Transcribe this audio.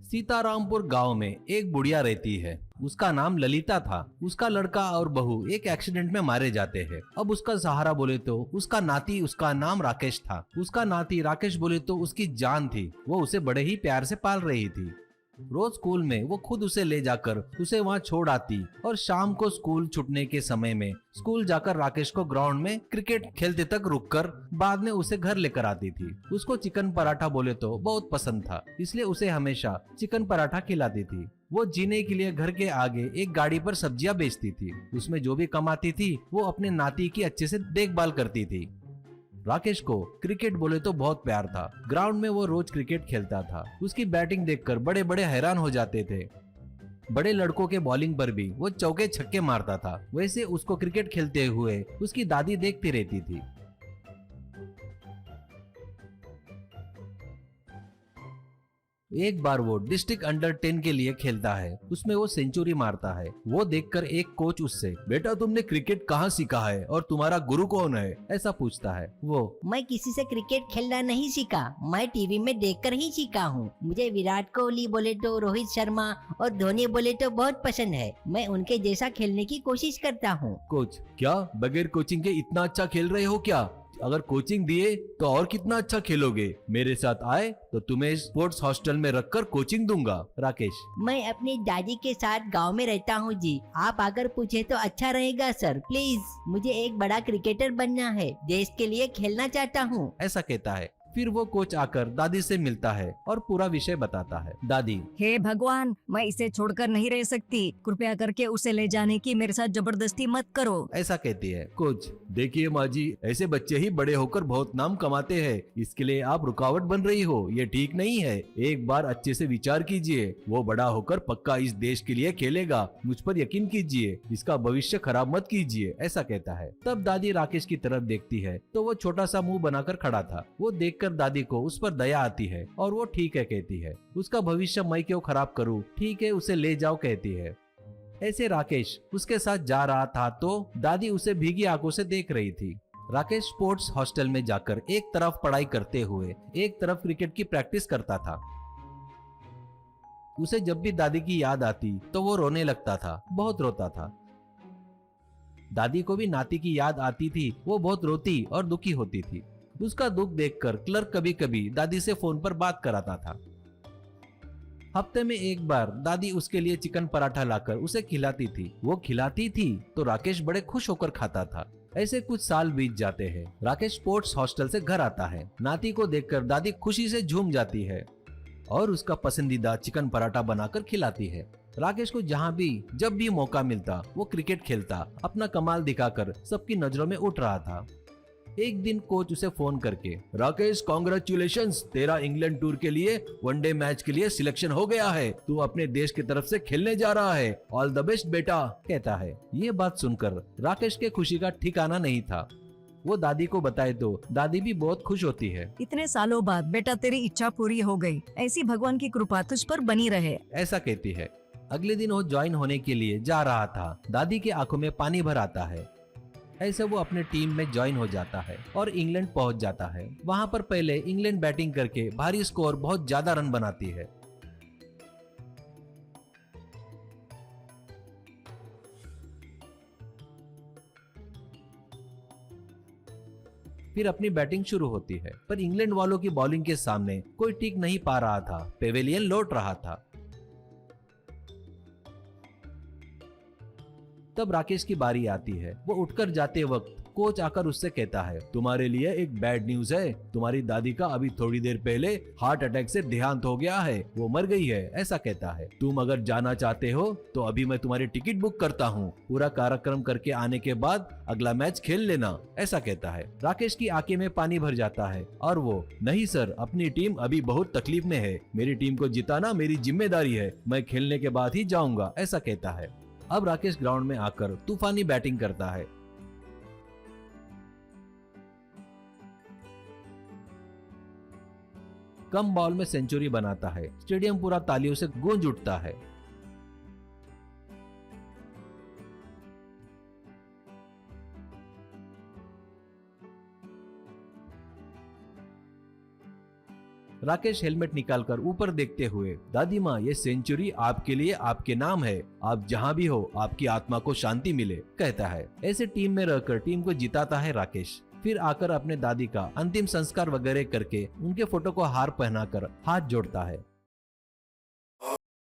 सीतारामपुर गांव में एक बुढ़िया रहती है। उसका नाम ललिता था। उसका लड़का और बहू एक एक्सीडेंट में मारे जाते हैं। अब उसका सहारा बोले तो उसका नाती, उसका नाम राकेश था। उसका नाती राकेश बोले तो उसकी जान थी। वो उसे बड़े ही प्यार से पाल रही थी। रोज स्कूल में वो खुद उसे ले जाकर उसे वहाँ छोड़ आती और शाम को स्कूल छूटने के समय में स्कूल जाकर राकेश को ग्राउंड में क्रिकेट खेलते तक रुककर बाद में उसे घर लेकर आती थी। उसको चिकन पराठा बोले तो बहुत पसंद था, इसलिए उसे हमेशा चिकन पराठा खिलाती थी। वो जीने के लिए घर के आगे एक गाड़ी पर सब्जियां बेचती थी। उसमें जो भी कमाती थी वो अपने नाती की अच्छे से देखभाल करती थी। राकेश को क्रिकेट बोले तो बहुत प्यार था। ग्राउंड में वो रोज क्रिकेट खेलता था। उसकी बैटिंग देखकर बड़े बड़े हैरान हो जाते थे। बड़े लड़कों के बॉलिंग पर भी वो चौके छक्के मारता था। वैसे उसको क्रिकेट खेलते हुए उसकी दादी देखती रहती थी। एक बार वो डिस्ट्रिक्ट अंडर 10 के लिए खेलता है। उसमें वो सेंचुरी मारता है। वो देखकर एक कोच उससे, बेटा तुमने क्रिकेट कहाँ सीखा है और तुम्हारा गुरु कौन है, ऐसा पूछता है। वो, मैं किसी से क्रिकेट खेलना नहीं सीखा, मैं टीवी में देखकर ही सीखा हूँ। मुझे विराट कोहली बोले तो, रोहित शर्मा और धोनी बोले तो बहुत पसंद है। मैं उनके जैसा खेलने की कोशिश करता हूँ। कोच, क्या बगैर कोचिंग के इतना अच्छा खेल रहे हो क्या? अगर कोचिंग दिए तो और कितना अच्छा खेलोगे। मेरे साथ आए तो तुम्हें स्पोर्ट्स हॉस्टल में रखकर कोचिंग दूंगा। राकेश, मैं अपनी दादी के साथ गांव में रहता हूँ जी। आप अगर पूछे तो अच्छा रहेगा सर, प्लीज। मुझे एक बड़ा क्रिकेटर बनना है, देश के लिए खेलना चाहता हूँ, ऐसा कहता है। फिर वो कोच आकर दादी से मिलता है और पूरा विषय बताता है। दादी, हे भगवान, मैं इसे छोड़कर नहीं रह सकती। कृपया करके उसे ले जाने की मेरे साथ जबरदस्ती मत करो, ऐसा कहती है। कोच, देखिए माँ जी, ऐसे बच्चे ही बड़े होकर बहुत नाम कमाते हैं। इसके लिए आप रुकावट बन रही हो, ये ठीक नहीं है। एक बार अच्छे से विचार कीजिए। वो बड़ा होकर पक्का इस देश के लिए खेलेगा। मुझ पर यकीन कीजिए, इसका भविष्य खराब मत कीजिए, ऐसा कहता है। तब दादी राकेश की तरफ देखती है तो वो छोटा सा मुंह बनाकर खड़ा था। वो देखकर दादी को उस पर दया आती है और वो ठीक है कहती है। उसका भविष्य मैं क्यों खराब करूं, ठीक है उसे ले जाओ कहती है। ऐसे राकेश उसके साथ जा रहा था तो दादी उसे भीगी आंखों से देख रही थी। राकेश स्पोर्ट्स हॉस्टल में जाकर एक तरफ पढ़ाई करते हुए एक तरफ क्रिकेट की प्रैक्टिस करता था। उसे जब भी दादी की याद आती तो वो रोने लगता था, बहुत रोता था। दादी को भी नाती की याद आती थी। वो बहुत रोती और दुखी होती थी। उसका दुख देखकर क्लर्क कभी कभी दादी से फोन पर बात कराता था। हफ्ते में एक बार दादी उसके लिए चिकन पराठा लाकर उसे खिलाती थी। वो खिलाती थी तो राकेश बड़े खुश होकर खाता था। ऐसे कुछ साल बीत जाते हैं। राकेश स्पोर्ट्स हॉस्टल से घर आता है। नाती को देखकर दादी खुशी से झूम जाती है और उसका पसंदीदा चिकन पराठा बनाकर खिलाती है। राकेश को जहाँ भी जब भी मौका मिलता वो क्रिकेट खेलता, अपना कमाल दिखाकर सबकी नजरों में उठ रहा था। एक दिन कोच उसे फोन करके, राकेश कॉन्ग्रेचुलेशंस, तेरा इंग्लैंड टूर के लिए वनडे मैच के लिए सिलेक्शन हो गया है। तू अपने देश की तरफ से खेलने जा रहा है, ऑल द बेस्ट बेटा, कहता है। ये बात सुनकर राकेश के खुशी का ठिकाना नहीं था। वो दादी को बताए तो दादी भी बहुत खुश होती है। इतने सालों बाद बेटा तेरी इच्छा पूरी हो गई। ऐसी भगवान की कृपा तुझ पर बनी रहे, ऐसा कहती है। अगले दिन वो ज्वाइन होने के लिए जा रहा था। दादी के आंखों में पानी भर आता है। ऐसे वो अपने टीम में ज्वाइन हो जाता है और इंग्लैंड पहुंच जाता है। वहां पर पहले इंग्लैंड बैटिंग करके भारी स्कोर, बहुत ज्यादा रन बनाती है। फिर अपनी बैटिंग शुरू होती है, पर इंग्लैंड वालों की बॉलिंग के सामने कोई टिक नहीं पा रहा था। पेवेलियन लौट रहा था। तब राकेश की बारी आती है। वो उठकर जाते वक्त कोच आकर उससे कहता है, तुम्हारे लिए एक बैड न्यूज है। तुम्हारी दादी का अभी थोड़ी देर पहले हार्ट अटैक से देहांत हो गया है, वो मर गई है, ऐसा कहता है। तुम अगर जाना चाहते हो तो अभी मैं तुम्हारी टिकट बुक करता हूँ। पूरा कार्यक्रम करके आने के बाद अगला मैच खेल लेना, ऐसा कहता है। राकेश की आंखें में पानी भर जाता है और वो, नहीं सर, अपनी टीम अभी बहुत तकलीफ में है। मेरी टीम को जिताना मेरी जिम्मेदारी है। मैं खेलने के बाद ही जाऊंगा, ऐसा कहता है। अब राकेश ग्राउंड में आकर तूफानी बैटिंग करता है। कम बॉल में सेंचुरी बनाता है। स्टेडियम पूरा तालियों से गूंज उठता है। राकेश हेलमेट निकालकर ऊपर देखते हुए, दादी माँ ये सेंचुरी आपके लिए आपके नाम है, आप जहाँ भी हो आपकी आत्मा को शांति मिले, कहता है। ऐसे टीम में रहकर टीम को जिताता है राकेश। फिर आकर अपने दादी का अंतिम संस्कार वगैरह करके उनके फोटो को हार पहनाकर हाथ जोड़ता है।